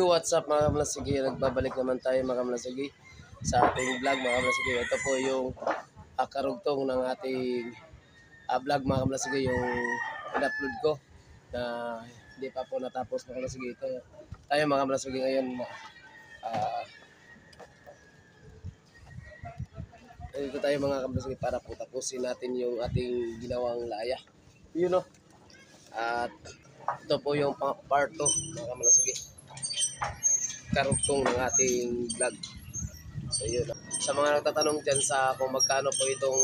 Yo, what's up mga kamlasigi? Nagbabalik naman tayo mga kamlasigi sa ating vlog mga kamlasigi. Ito po yung karugtong ng ating vlog mga kamlasigi, yung in-upload ko na hindi pa po natapos mga kamlasigi. Ito tayo mga kamlasigi ngayon. Ito tayo mga kamlasigi para po tapusin natin yung ating ginawang laya. Yun o. At ito po yung part 2 mga kamlasigi, karugtong ng ating vlog. So yun. Sa mga nagtatanong dyan sa kung magkano po itong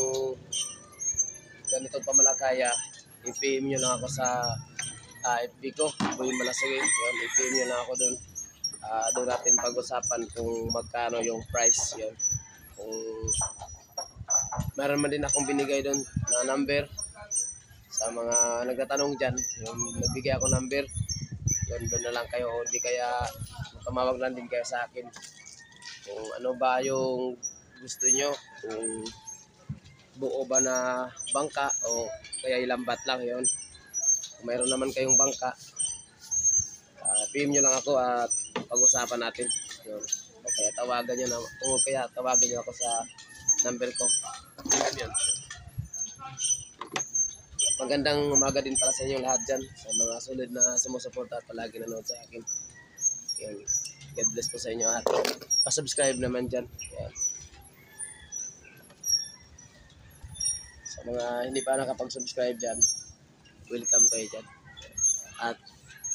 ganitong pamalakaya, i-PM nyo lang ako sa FB ko, Boy Malasigi. Yun, i-PM nyo lang ako doon. Doon natin pag-usapan kung magkano yung price. Yun. Kung meron man din akong binigay doon na number sa mga nagtatanong dyan, yung nagbigay ako number, yun, doon na lang kayo. O hindi kaya tumawag lang din kayo sa akin kung ano ba yung gusto nyo, kung buo ba na bangka o kaya ilambat lang. Yun, kung mayroon naman kayong bangka, PM nyo lang ako at pag-usapan natin. Yun. O kaya tawagan nyo na, kung kaya tawagan nyo ako sa number ko. Yun. Magandang umaga din para sa inyo lahat dyan, sa mga solid na sumusuporta at palagi nanood sa akin. Yan. God bless po sa inyo at pa-subscribe naman dyan. Yan. Sa mga hindi pa nakapag-subscribe dyan, welcome kayo dyan. At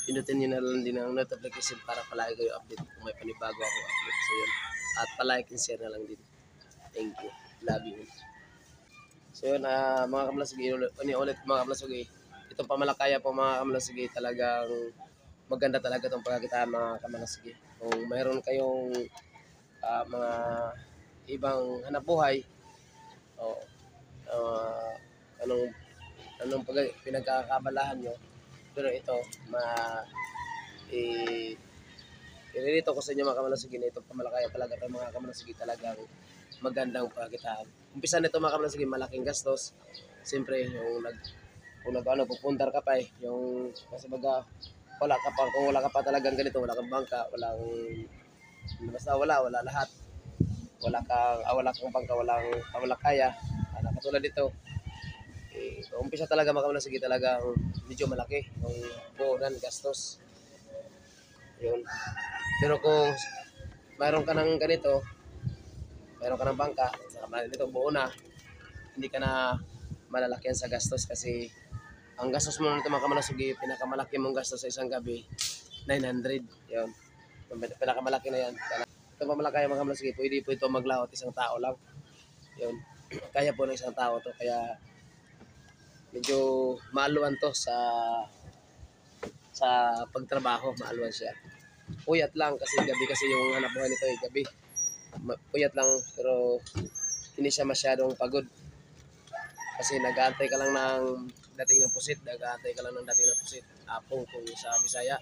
pinutin nyo na lang din ang notification para palagi kayo update kung may panibago ako upload. So yun. At palike and share na lang din. Thank you. Love you. So yun, mga kamlasigi, ulit mga kamlasigi, itong pamalakaya po mga kamlasigi, talagang maganda talaga itong pagkakitaan mga kamlasigi. Kung mayroon kayong mga ibang hanapbuhay o anong pinagkakabalahan nyo, pero ito iririto ko sa inyo mga kamlasigi na itong pamalakaya talaga itong mga kamlasigi, talagang magandang pagkakitaan. Umpisa nito mga kamlasigi, malaking gastos. Siyempre, kung pupuntar ka pa yung kasi baga, wala ka pa, kung wala ka pa talagang ganito, wala kang bangka, basta wala lahat. Wala kang bangka, walang pamalakaya. Katulad dito, umpisa talaga mga kamlasigi, talagang medyo malaki yung buonan, gastos. Yun. Pero kung mayroon ka ng ganito, mayroon ka ng bangka, dito buo na, hindi ka na malalakyan sa gastos kasi ang gastos mo nito mga kamlasigi, pinakamalaki mong gastos sa isang gabi, 900. Yun. Pinakamalaki na yan. Ito pamalakaya mga kamlasigi, pwede po ito maglawat isang tao lang. Yun. Kaya po ng isang tao to, kaya medyo maaluan to sa pagtrabaho, maaluan siya. Puyat lang kasi gabi kasi yung hanap buhay nito gabi. Puyat lang pero hindi siya masyadong pagod. Kasi nag-aantay ka lang ng dating ng pusit, apong kung sa Bisaya,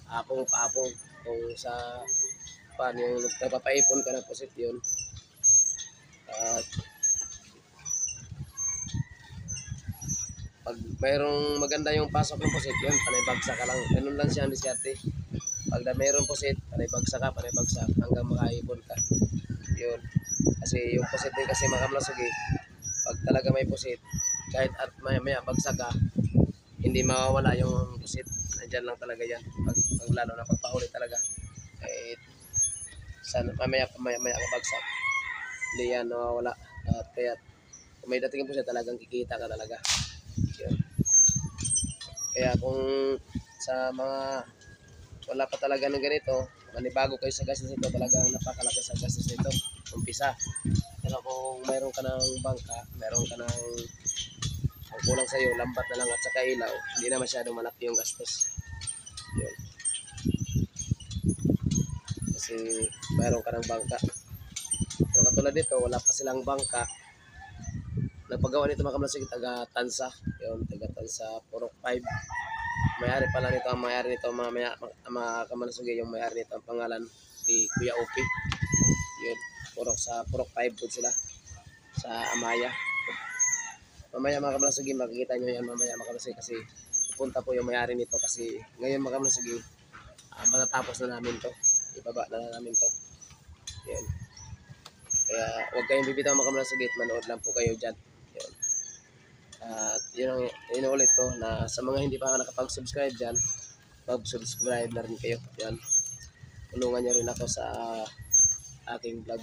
apong kung sa yung nagpapaipon ka ng pusit. Yun. At pag mayroong maganda yung pasok ng pusit, yun, panay bagsak ka lang. Ganun lang siya ang diskarte. Pag mayroong pusit, panay bagsak hanggang makaipon ka. Yun. Kasi yung pusit din kasi mga kamlasigi, pag talaga may pusit, kahit at maya bagsak ka, hindi mawawala yung pusit. Nandyan lang talaga yan. Pag lalo na pagpahuli talaga. Kahit mamaya bagsak, hindi yan mawawala. At kaya kung may dating pusit, talagang kikita ka talaga. Yun. Kaya kung sa mga wala pa talaga ng ganito, manibago kayo sa gastos nito, talagang napakalaki sa gastos nito umpisa. Pero kung mayroon ka ng bangka, mayroon ka ng ang kulang sa iyo, lambat na lang at saka ilaw, hindi na masyadong malaki yung gastos. Yun. Kasi mayroon ka ng bangka. So katulad dito, wala pa silang bangka. Nagpagawa nito mga kamlasigi, taga Tansa. Yun, taga Tansa, Purok 5. May-ari pala nito, ang may-ari nito mga kamlasigi, yung may-ari nito ang pangalan si Kuya Opi. Yun, Purok 5 po sila sa Amaya. Mamaya mga kamlasigi, makikita nyo yan mamaya mga kamlasigi kasi pupunta po yung may-ari nito kasi ngayon mga kamlasigi, matatapos na namin to. Ibaba na namin to. Yan. Kaya huwag kayong bibitaw mga kamala sa gate, manood lang po kayo dyan. Yan. At yun ang inuulit ko na sa mga hindi pa nakapag-subscribe dyan, mag-subscribe na rin kayo. Yan. Tulungan nyo rin ako sa aking vlog.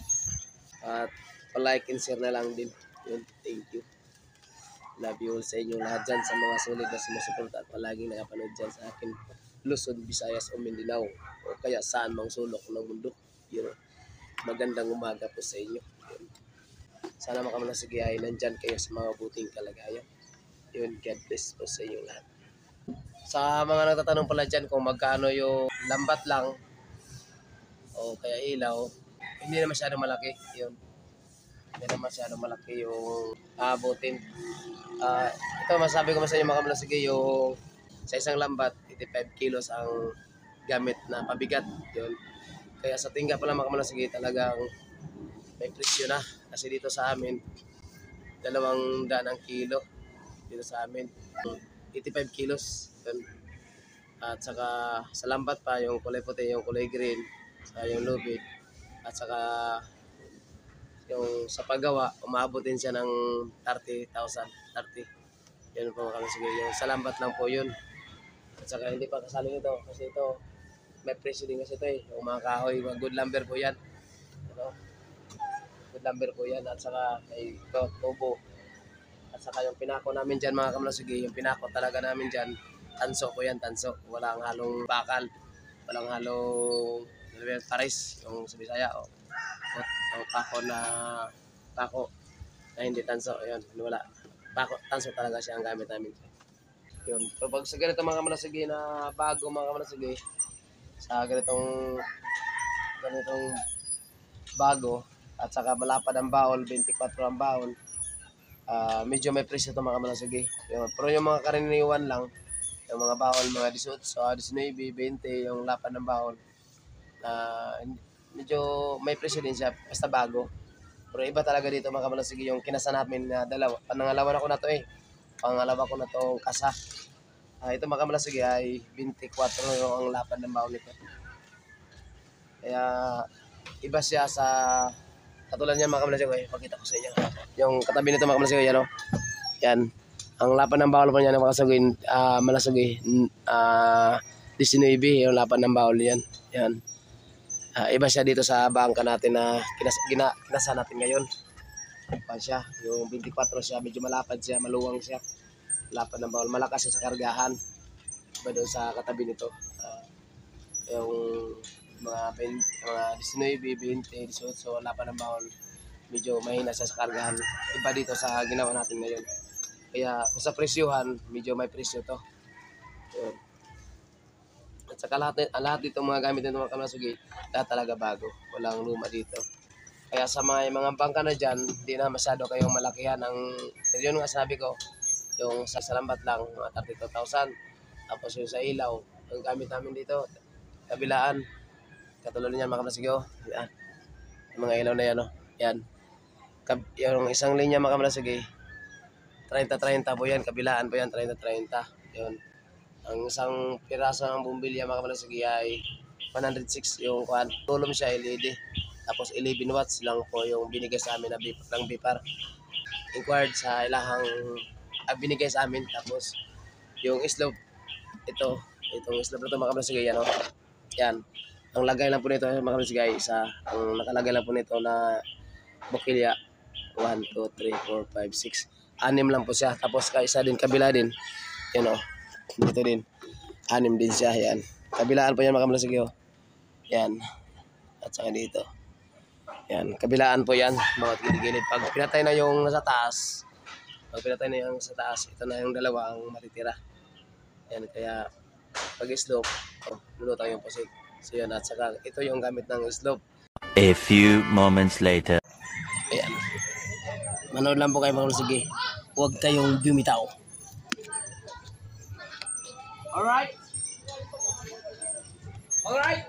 At pa-like and share na lang din. Yun. Thank you. Love you all sa inyo lahat dyan, sa mga sulit na sumusuporta at palaging nakapanood dyan sa akin Luzon, Visayas o Mindanao o kaya saan mang sulok ng mundo. Yun. Magandang umaga po sa inyo. Yun. Sana makamanasigi ay nandyan kayo sa mga buting kalagayan. Yun, God bless po sa inyo lahat. Sa mga nagtatanong pala dyan kung magkano yung lambat lang o kaya ilaw, hindi na masyado malaki. Yun. Hindi na masyado malaki yung abutin. Ito masabi ko sa inyo mga kamalasigay, yung sa isang lambat 85 kilos ang gamit na pabigat. Yun. Kaya sa tingga pala mga kamalasigay talagang may presyo na. Kasi dito sa amin 200 ang kilo. Dito sa amin 85 kilos. Yun. At saka sa lambat pa yung kulay puti, yung kulay green, sa yung lubid. At saka yung sa paggawa, umabot din siya ng 30,000. 30. Yan po mga kamalasigay. Yung sa lambat lang po yun. At saka hindi pa kasali ito kasi ito may presyo din kasi ito eh. Yung mga kahoy, mga good lumber po yan. Ano? Good lumber po yan. At saka may ito, tubo. At saka yung pinako namin dyan mga kamalasigay, yung pinako talaga namin dyan, tanso po yan, tanso. Walang halong bakal. Walang halong pares, yung sa Bisaya o pako na hindi tanso. Ayun, wala. Pako, tanso talaga siya ang gamit namin. Yun. So pag sa ganito mga kamalasigay na bago mga kamalasigay, sa ganitong bago at saka malapad ang bawol, 24 ang bawol, medyo may presyo ito mga kamalasigay. Pero yung mga karaniwan lang, yung mga bawol, mga 18, 19, 20, yung lapad ng bawol, medyo may presyo din siya, basta bago. Pero iba talaga dito mga kamalasigay, yung kinasa namin na dalawa. Pangalawa na ko na to eh. Pangalawa ko na to kasa. Ito mga kamalasigay ay 24 yung ang lapad ng bawol nito. Kaya iba siya sa katulad niyan mga kamalasigay. Pakita ko sa inyo. Yung katabi nito mga kamalasigay, yan o. Yan. Ang lapad ng bawol po niya ng mga malasagay, 19 yung lapad ng bawol yan. Yan. Iba siya dito sa bangka natin na kinasa natin ngayon. Iba siya. Yung 24 siya, medyo malapad siya, maluwang siya. Lapad ng bawol. Malakas siya sa kargahan. Iba doon sa katabi nito. Yung mga 19, 20, 18, lapad ng bawol. Medyo mahina siya sa kargahan. Iba dito sa ginawa natin ngayon. Kaya kung sa presyuhan, medyo may presyo to. Yun. At saka lahat dito mga gamit nito mga kamalasigay, lahat talaga bago. Walang luma dito. Kaya sa mga bangka na dyan, hindi na masyado kayong malakihan. Yun nga sabi ko, yung sa lambat lang, mga 32,000. Tapos yung sa ilaw, ang gamit namin dito, kabilaan. Katulad niyan mga kamalasigay, yan. Yung mga ilaw na yan, oh. Yan. Yung isang linya mga kamalasigay, 30-30 po yan, kabilaan po yan, 30-30. Yun. Ang isang piraso ng bumbilya mga kamalasigay ay 106 yung kuhan. Tulong siya LED. Tapos 11 watts lang po yung binigay sa amin ng BIPAR. Inquired sa ilahang binigay sa amin. Tapos yung slope, itong slope na ito mga kamalasigay, yan o. Yan. Ang lagay lang po nito mga kamalasigay, ang nakalagay lang po nito na bukilya, 1, 2, 3, 4, 5, 6. 6 lang po siya. Tapos isa din, kabila din. Yan o. Dito din. 6 din siya. Yan. Kabilaan po yan mga kamalasigay. Yan. At saka dito. Yan. Kabilaan po yan. Mga gilid-gilid. Pag pinatay na yung nasa taas, ito na yung dalawa ang matitira. Yan. Kaya pag slope, lulutang yung pusik. So yan. At saka ito yung gamit ng slope. A few moments later. Ayan. Manood lang po kayo mga kamalasigay. Huwag kayong bumitaw. Alright. Alright.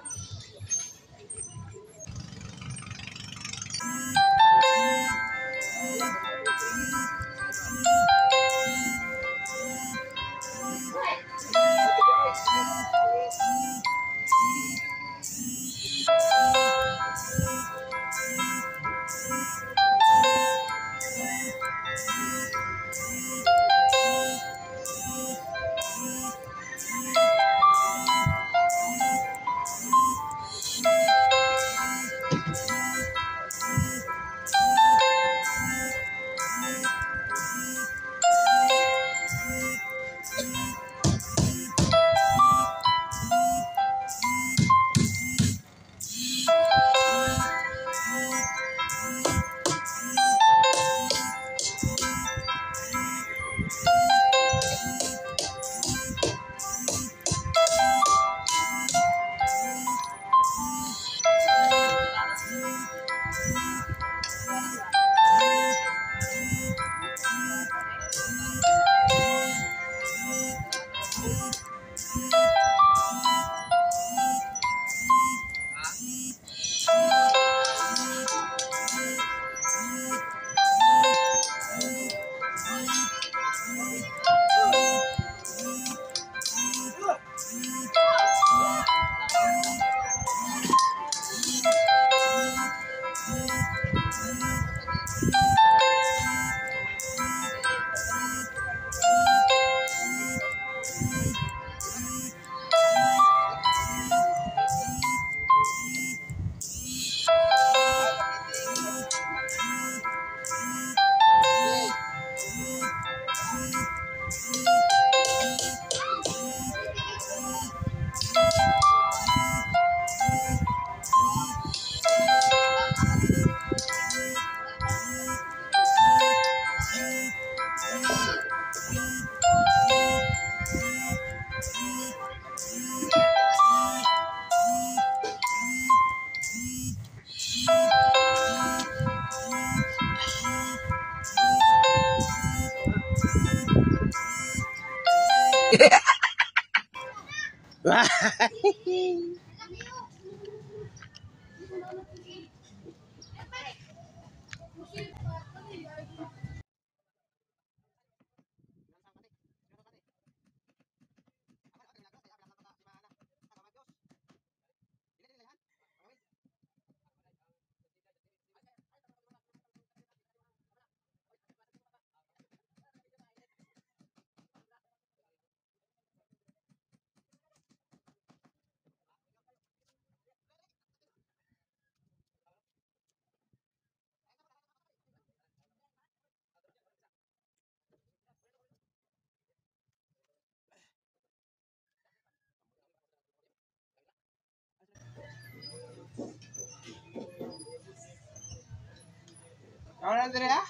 Ano na dire ha?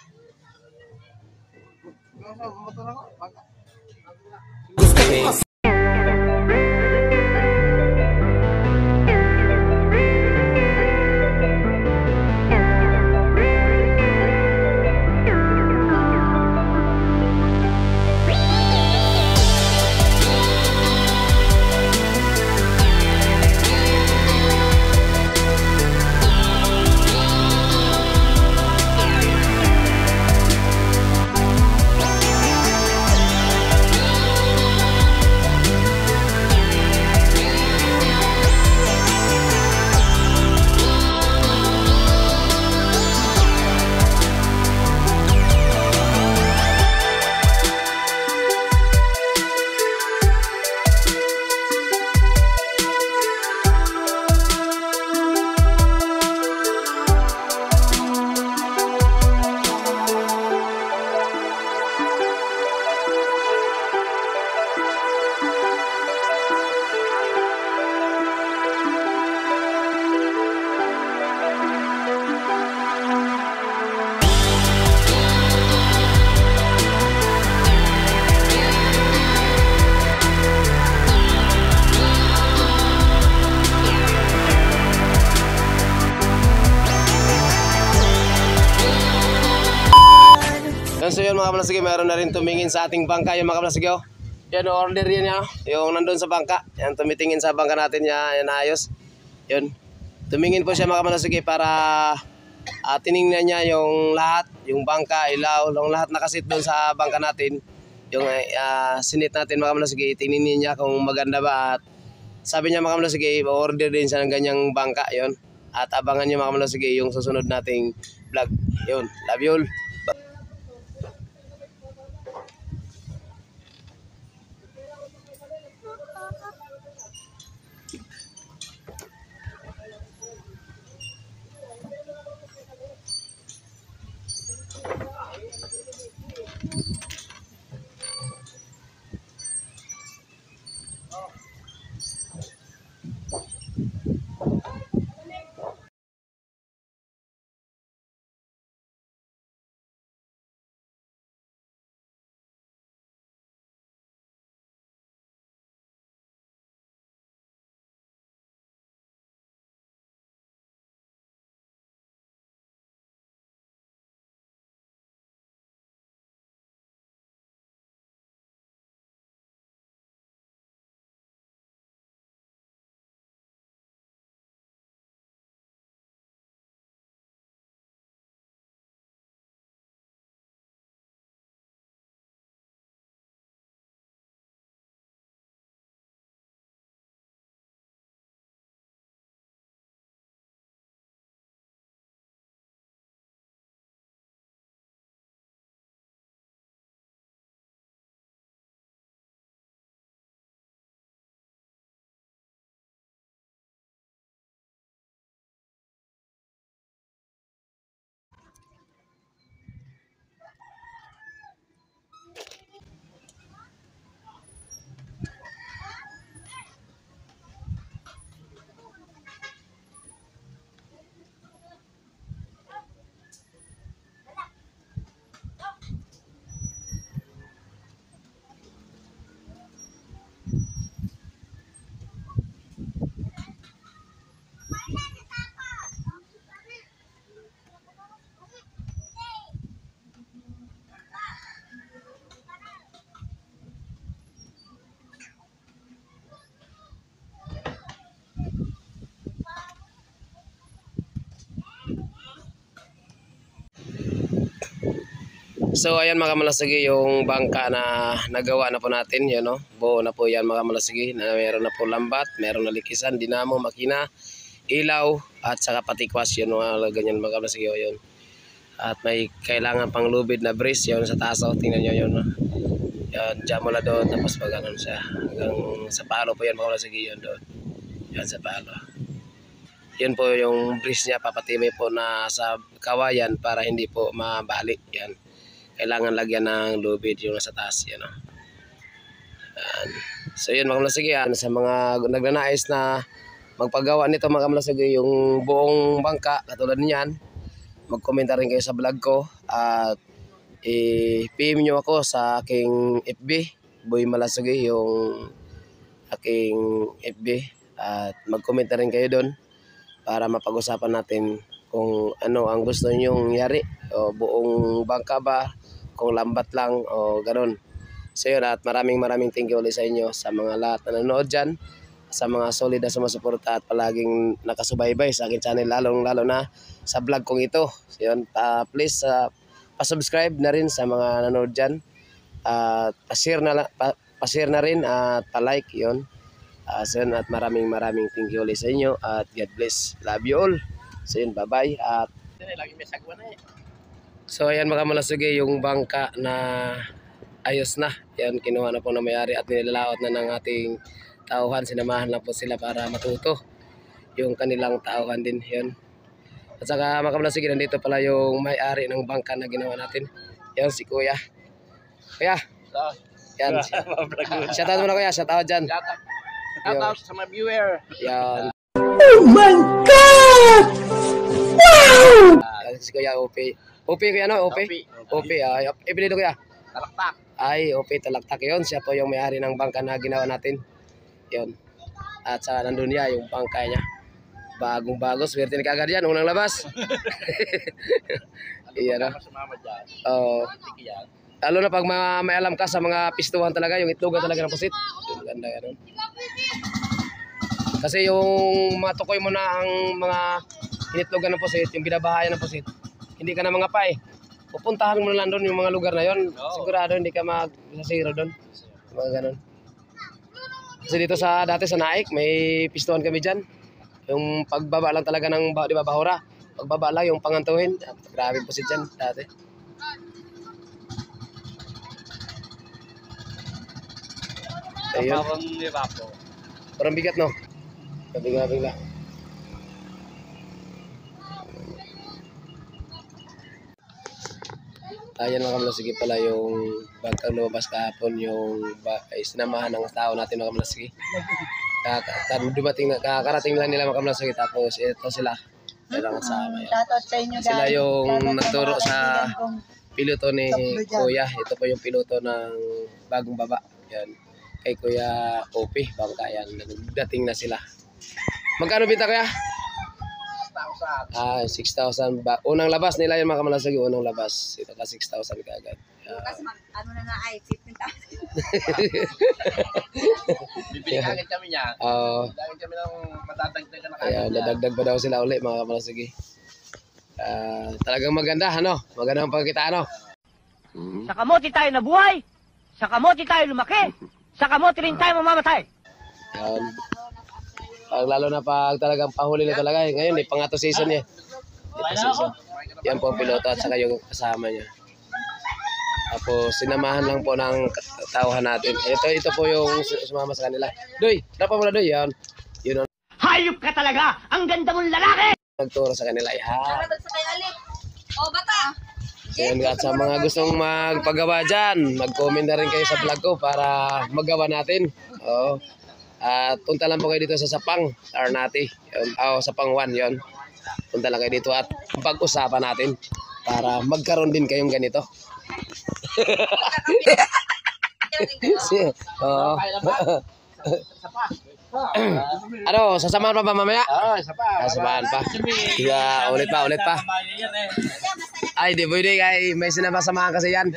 Ano sa motor ako? Baka. So yun mga kabalasigi, meron na rin tumingin sa ating bangka yung mga kabalasigi. Yan, order yan ya. Yung nandun sa bangka. Yan, tumitingin sa bangka natin yan, ayos. Yun. Tumingin po siya mga kabalasigi para tiningnan niya yung lahat, yung bangka, ilaw, yung lahat nakasit doon sa bangka natin. Yung sinit natin mga kabalasigi, tinginin niya kung maganda ba. At sabi niya mga kabalasigi, order din siya ng ganyang bangka. Yun. At abangan niyo mga kabalasigi yung susunod nating vlog. Yun. Love you all. So ayan mga kamalasigi, yung bangka na nagawa na po natin, yan no. Buo na po yan mga kamalasigi, na meron na po lambat, meron na likisan, dinamo, makina, ilaw, at saka patikwas, yun mga ganyan mga kamalasigi, yun. At may kailangan pang lubid na brace, yun sa taas, tingnan nyo yun no. Yan, dyan mula doon, tapos pag ganun siya, hanggang sa palo po yan mga kamalasigi, yun doon. Yan sa palo. Yun po yung brace niya, papatibay po na sa kawayan para hindi po mabalik, yan. Kailangan lagyan ng lubid yung nasa taas yan. Yan. So yun mga kamalasigi, sa mga nagnanais na magpagawa nito mga kamalasigi yung buong bangka katulad niyan, mag-comment rin kayo sa vlog ko at i-PM nyo ako sa aking FB, Boy Malasigi, yung aking FB, at mag-comment rin kayo doon para mapag-usapan natin kung ano ang gusto nyong yari, o buong bangka ba, kung lambat lang o ganun. So yun, at maraming thank you ulit sa inyo, sa mga lahat na nanonood dyan, sa mga solid na sumusuporta at palaging nakasubaybay sa aking channel, lalo na sa vlog kong ito. So yun, please pa-subscribe na rin sa mga nanonood dyan, at pa-share na rin at pa-like yun. So yun, at maraming thank you ulit sa inyo, at God bless, love you all. So yun, bye-bye. At so ayan mga kamalasigi, yung bangka na ayos na. Yan, kinuha na po na may-ari at nilalaot na ng ating tauhan. Sinamahan lang po sila para matuto yung kanilang tauhan din. Yan. At saka mga kamalasigi, nandito pala yung may-ari ng bangka na ginawa natin. Yan, si Kuya. Kuya. Yan. Shoutout mo na Kuya, shoutout dyan. Shoutout sa mga viewer. Yan. Oh my God! Wow! Yan, si Kuya OP. OP Kuya no? OP? OP. Ay, ipilido Kuya. Talaktak. Ay, OP Talaktak yun. Siya po yung may-ari ng bangka na ginawa natin. Yun. At saka nandun niya yung bangka niya. Bagong-bago. Swerte ni kagad yan. Unang labas. Iyan na. Oo. Lalo na pag may alam ka sa mga pistuhan talaga, yung itlogan talaga ng pusit. Yung ganda yan. Kasi yung mga tukoy mo na ang mga initlogan ng pusit, yung binabahayan ng pusit, hindi ka na mga pa eh. Pupuntahan mo na lang doon yung mga lugar na yon. Sigurado hindi ka mag-sasiro doon. Mga ganun. Kasi dito dati sa Naik, may pistuhan kami dyan. Yung pagbaba lang talaga ng, di ba, bahura. Pagbaba lang yung pangantuhin. Grabe pusit dyan dati. Ayun. Parang bigat no? Bigla. Ayan mga kamalasigi pala yung bangkang lumabas kahapon, yung sinamahan ng tao natin mga kamalasigi. Kakarating lang nila mga kamalasigi, tapos ito sila. Shoutout sa inyo guys. Sila yung Shoutout nagturo mga sa kaibigan kong piloto ni Kuya. Ito po yung piloto ng bagong baba. Yan. Kay Kuya OP, bangka yan. Nagdating na sila. Magkano bita Kuya? 6,000. Unang labas nila yung mga kamalasigi, unang labas. Ito ka 6,000 kaagad. Kasi ano na nga ay 15,000. Bibili agad kami niya. Dahil kami ng matadagdagan na kami. Ayan, dadagdag pa daw sila ulit mga kamalasigi. Talagang maganda, ano? Maganda ang pagkita, ano? Sa kamote tayo nabuhay, sa kamote tayo lumaki, sa kamote rin tayo mamamatay. Yan. Lalo na pag talagang pahuli na talaga. Ngayon, pangato season niya. Season. Yan po ang piloto at saka yung kasama niya. Tapos sinamahan lang po ng tauhan natin. Ito po yung sumama sa kanila. Doy, dapat mo na Doy. Yan. Yun ang Hayop ka talaga! Ang ganda mong lalaki! nagturo sa kanila. Yan. Shoutout sa kay Alip. O bata. So yun, at sa mga gustong magpagawa dyan, mag-comment na rin kayo sa vlog ko para magawa natin. Oo. At punta lang po kayo dito sa Sapang, Arnati. Sapang 1 yon. Punta lang kayo dito at pag-usapan natin para magkaroon din kayong ganito. Oo. Ano, sasamahan pa ba mamaya? Isa pa. Sasamahan pa. Yeah, ulit pa. Ay, di pwede kay may sinabasamahan kasi yan.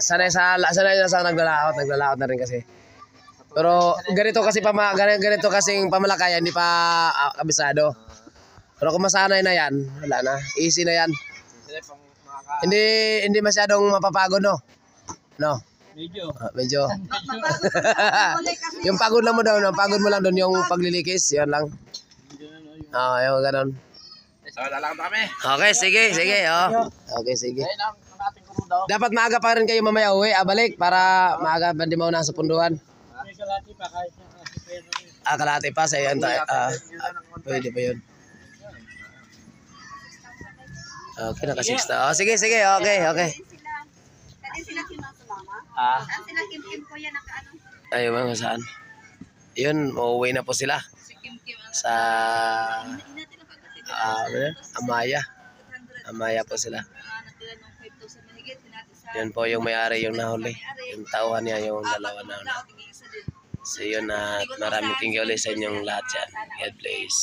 Sanay sa naglalaot na rin kasi. Pero ganito kasing pamalakayan, hindi pa kabisado. Pero kung masanay na yan, wala na. Easy na yan. Hindi masyadong mapapagod, no? No? Medyo. Medyo. Mapagod ka ulit kasi. Yung pagod lang mo daw, no? Pagod mo lang doon yung paglilikis, yan lang. Yung ganun. So, lalakad kami. Okay, sige. Okay, sige. Ayun ang ating kuro daw. Dapat maaga pa rin kayo mamaya uwi, balik, para maaga bandi mo na sa punduhan. May kalati pa kahit na kasi pera. Kalahati pa sa yan tayo. Pwede pa yun. Okay, naka-6 sige, okay. Kasi sila kinasumama. Saan sila Kim ko yan nakaano? Ayun mga saan. Yun, uuwi na po sila. Si Kim Sa Amaya po sila. natila ng 5,000 mahigit. Hinati sa Yun po yung may-ari yung nahuli. Yung tauhan niya, yung dalawa na. isa din. So yun, at maraming tingin ulit sa inyong lahat yan. God bless.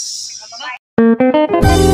Bye-bye.